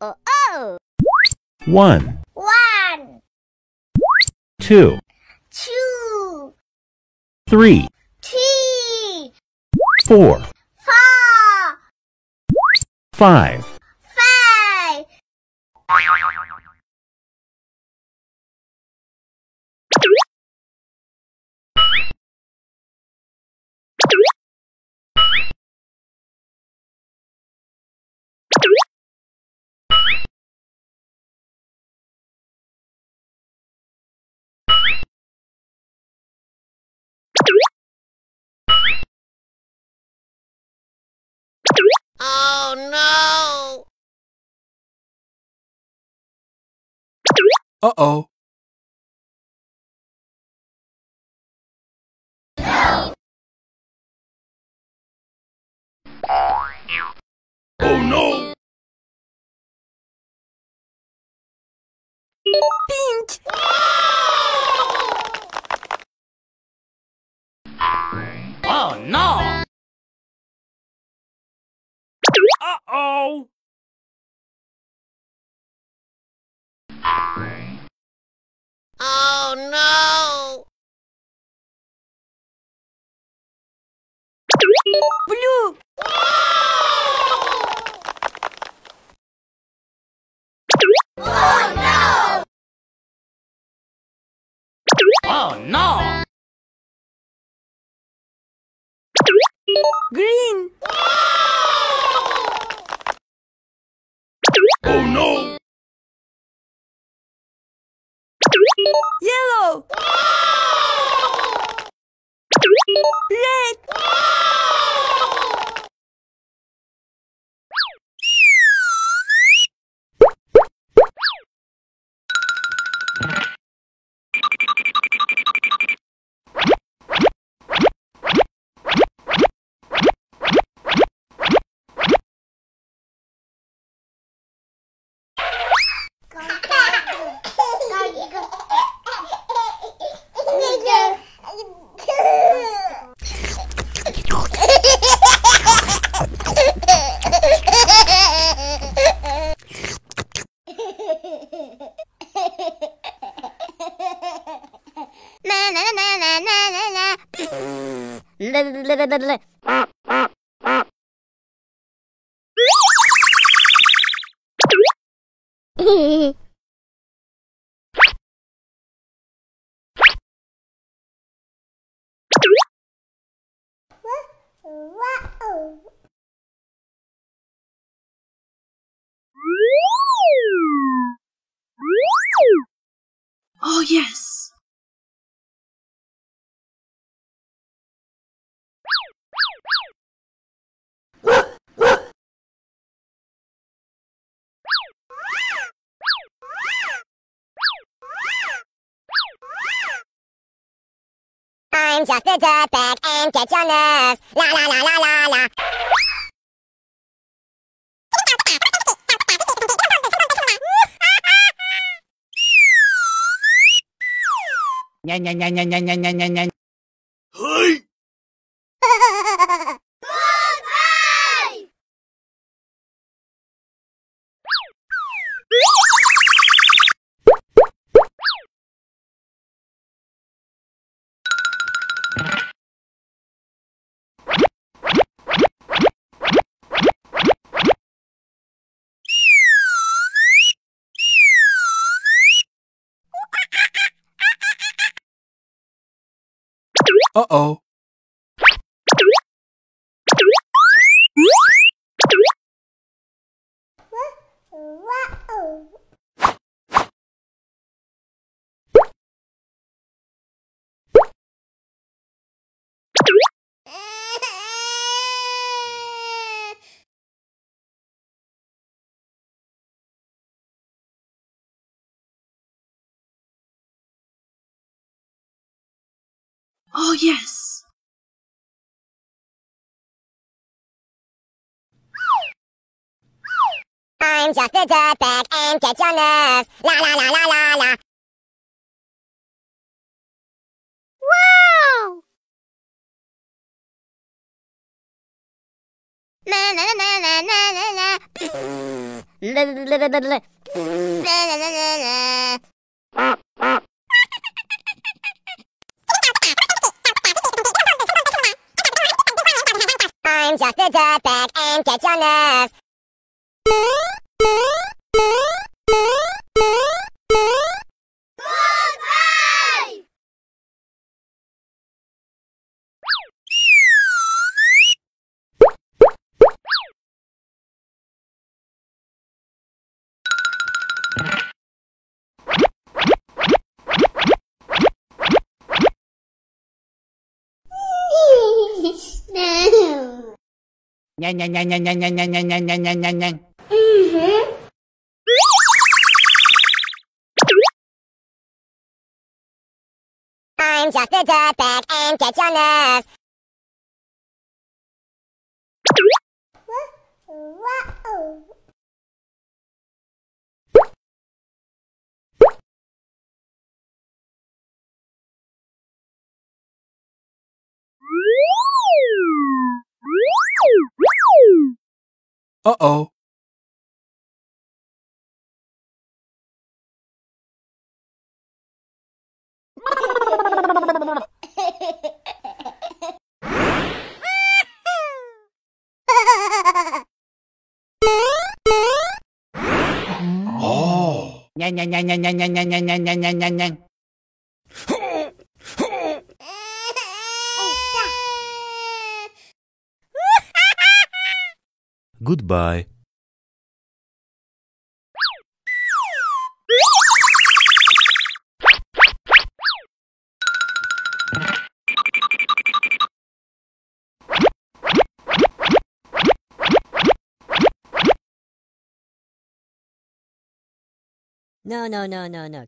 Uh-oh. 1, 1, 2, 2, 3, 3, 4, 4, 5. 5. Oh no! Uh-oh. Oh no! Pink! Oh no! Uh-oh. Oh no! Blue! Oh no! Oh no! Green! Oh no! Yellow! Red! Na na na na na na na. Oh, yes! I'm just a dirtbag and get your nerves. La la la la la la. Nya nya nya nya nya nya nya nya nya. Hey! Uh-oh. Oh, yes! I'm just a dirtbag and get your nerves. La la la la la la. Wow! I'm just a dirtbag and get your nerves. Nyan, nyan, nyan, nyan, nyan, nyan, nyan, nyan, nyan, nyan, nyan, nyan, nyan. I'm just a dirtbag and get your nerves. Uh-oh. Oh. Nyan, nyan, nyan, nyan, nyan, nyan, nyan, nyan, nyan, nyan, nyan, nyan, nyan. Goodbye. No, no, no, no, no.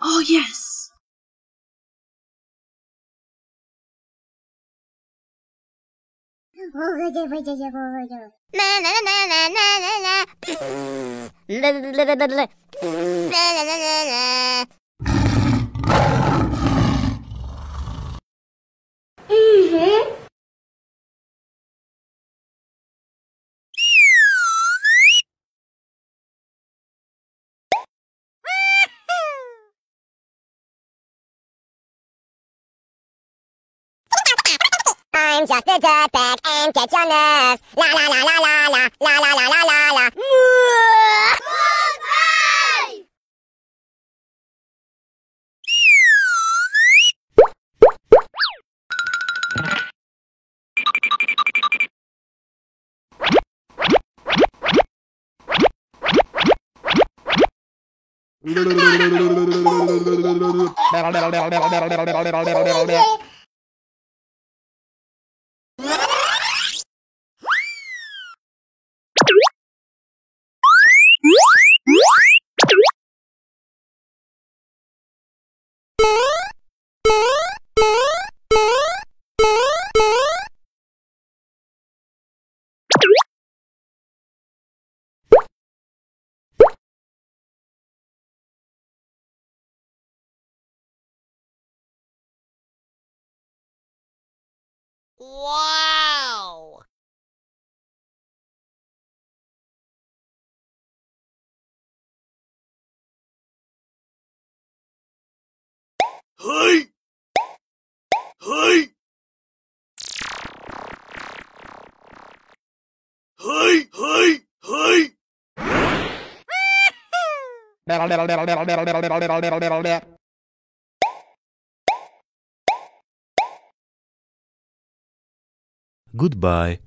Oh, yes. I'm just a dirtbag and get your nerves. La la la la la la la la la la la la. Wow! Hey! Hey! Hey! Hey! Hey! Goodbye.